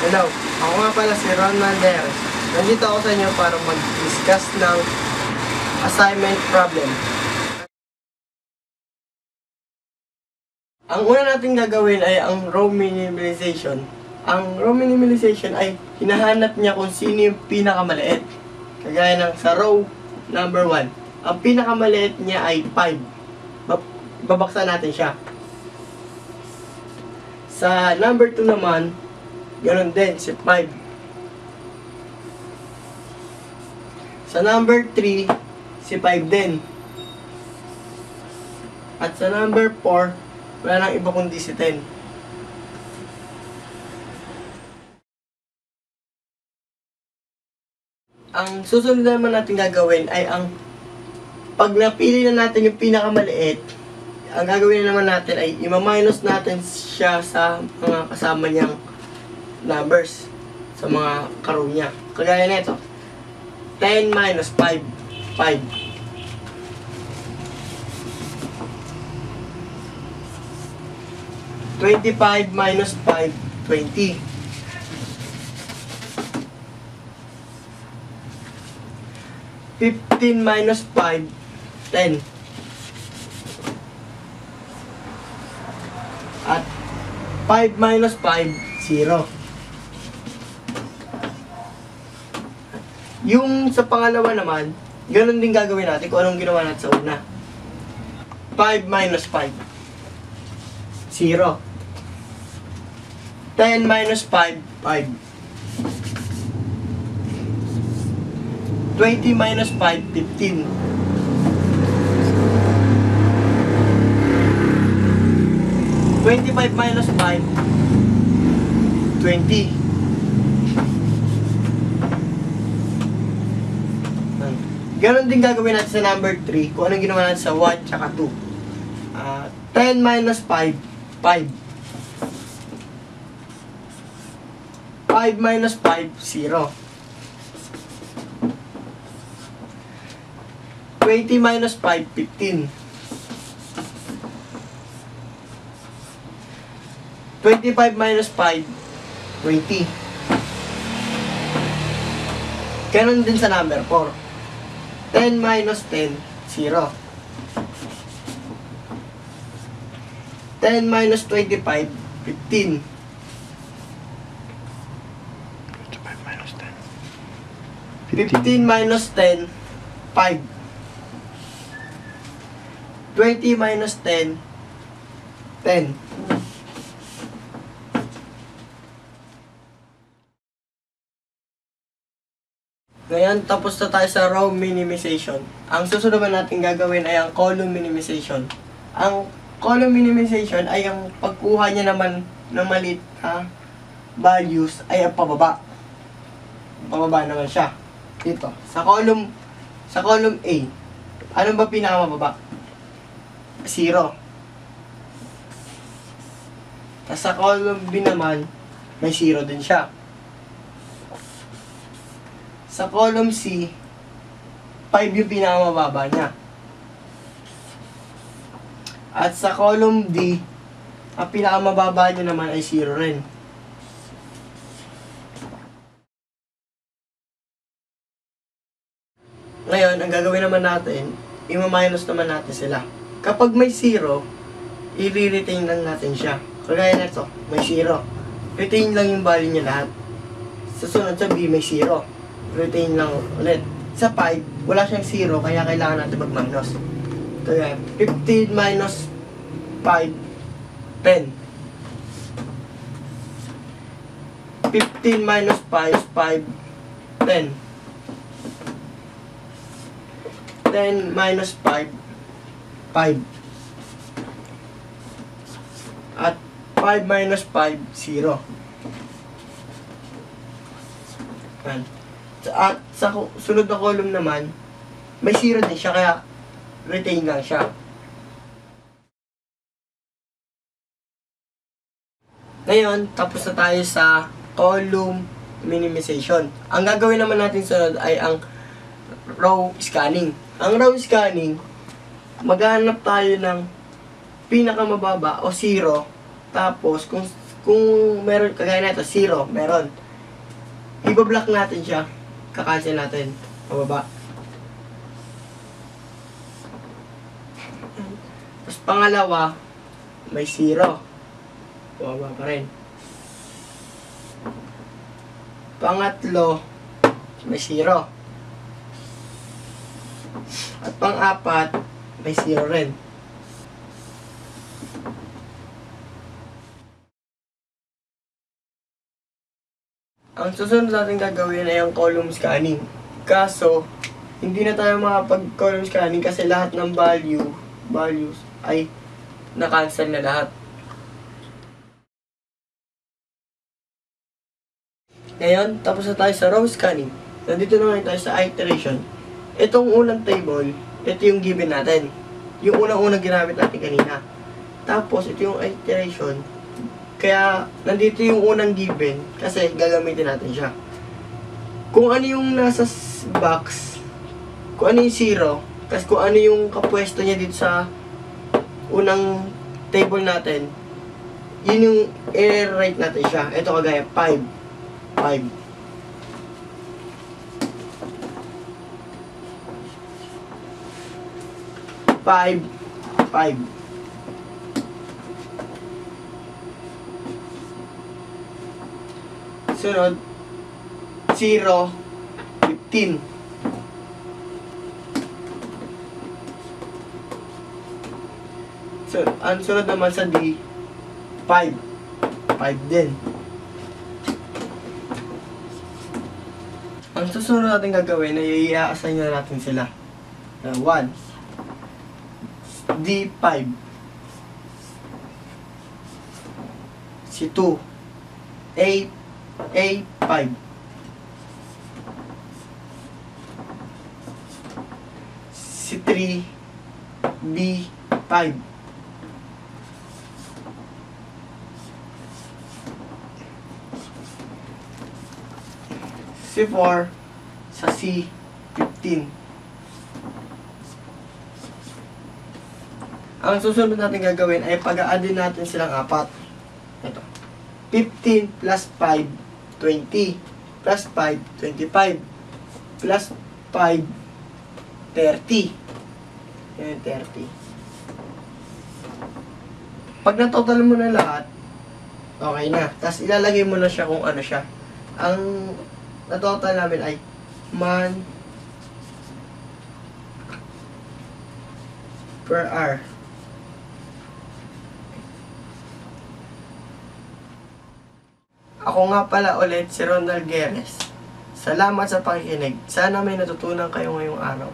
Hello, ako nga pala si Ron Manderes. Nandito ako sa inyo para mag-discuss ng assignment problem. Ang una natin gagawin ay ang row minimization. Ang row minimization ay hinahanap niya kung sino yung pinakamaliit. Kagaya ng sa row number 1. Ang pinakamaliit niya ay 5. Babaksan natin siya. Sa number 2 naman, ganoon din, si 5. Sa number 3, si 5 din. At sa number 4, wala nang iba kundi si 10. Ang susunod naman natin gagawin ay ang pag napili na natin yung pinakamaliit, ang gagawin na naman natin ay i-minus natin siya sa mga kasama niyang numbers, sa mga karo niya. Kagaya nito, 10 minus 5, 5. 25 minus 5, 20. 15 minus 5, 10. At 5 minus 5, 0. Yung sa pangalawa naman, ganun din gagawin natin kung anong ginawa natin sa una. 5 minus 5, 0. 10 minus 5, 5. 20 minus 5, 15. 25 minus 5, 20. Ganon din gagawin natin sa number 3 kung anong ginawa natin sa 1 tsaka 2. 10 minus 5, 5. 5 minus 5, 0. 20 minus 5, 15. 25 minus 5, 20. Ganon din sa number 4. 10 minus 10, 0. 10 minus 25, 15. 25 minus 10. 15 minus 10, 5. 20 minus 10, 10. Ngayon, tapos na tayo sa row minimization. Ang susunod naman natin gagawin ay ang column minimization. Ang column minimization ay ang pagkuha niya naman ng maliit na values ay ang pababa. Pababa naman siya. Dito. Sa column A, ano ba pinakamababa? 0. Tapos sa column B naman, may 0 din siya. Sa column C, 5 yung pinakamababa niya. At sa column D, ang pinakamababa niya naman ay 0 rin. Ngayon, ang gagawin naman natin, i-minus naman natin sila. Kapag may 0, i-retain lang natin siya. Kagaya na ito, may 0. Retain lang yung value niya lahat. Sa sunod sa B, may 0. Retain lang ulit. Sa 5, wala siyang 0, kaya kailangan natin mag-minus. Kaya, 15 minus 5, 10. 15 minus 5, 5, 10. 10 minus 5, 5. At 5 minus 5, 0. Yan. At sa sunod na column naman, may 0 din siya, kaya retain lang siya. Ngayon, tapos na tayo sa column minimization. Ang gagawin naman natin sunod ay ang row scanning. Ang row scanning, maghanap tayo ng pinakamababa o 0, tapos kung Kung meron, kagaya na ito, 0, meron. Ibablock natin siya. Kakancel natin. Pababa. Tapos pangalawa, may 0. Pababa pa rin. Pangatlo, may 0. At pang-apat, may 0 rin. Ang susunod natin gagawin ay ang column scanning. Kaso, hindi na tayo makapag-column scanning kasi lahat ng values ay na-cancel na lahat. Ngayon, tapos na tayo sa row scanning. Nandito naman tayo sa iteration. Itong unang table, ito yung given natin. Yung unang-unang ginamit natin kanina. Tapos, ito yung iteration. Kaya, nandito yung unang given kasi gagamitin natin siya. Kung ano yung nasa box, kung ano yung 0, kasi kung ano yung kapwesto niya dito sa unang table natin, yun yung i-write natin siya. Ito kagaya, 5. 5. Sunod, 0, 15. So, ang sunod naman sa D, 5. 5 din. Ang susunod natin gagawin ay i-assign na natin sila. 1, D5. Si 2, A5. Si 3, B5. Si 4 sa C15. Ang susunod natin gagawin ay pag-a-add natin silang apat. Ito. 15 plus 5, 20. Plus 5, 25. Plus 5, 30. Yan, 30. Pag na-total mo na lahat, okay na. Tapos ilalagay mo na siya kung ano siya. Ang na-total namin ay man per hour. Ako nga pala ulit si Ronald Guerres. Salamat sa pakikinig. Sana may natutunan kayo ngayong araw.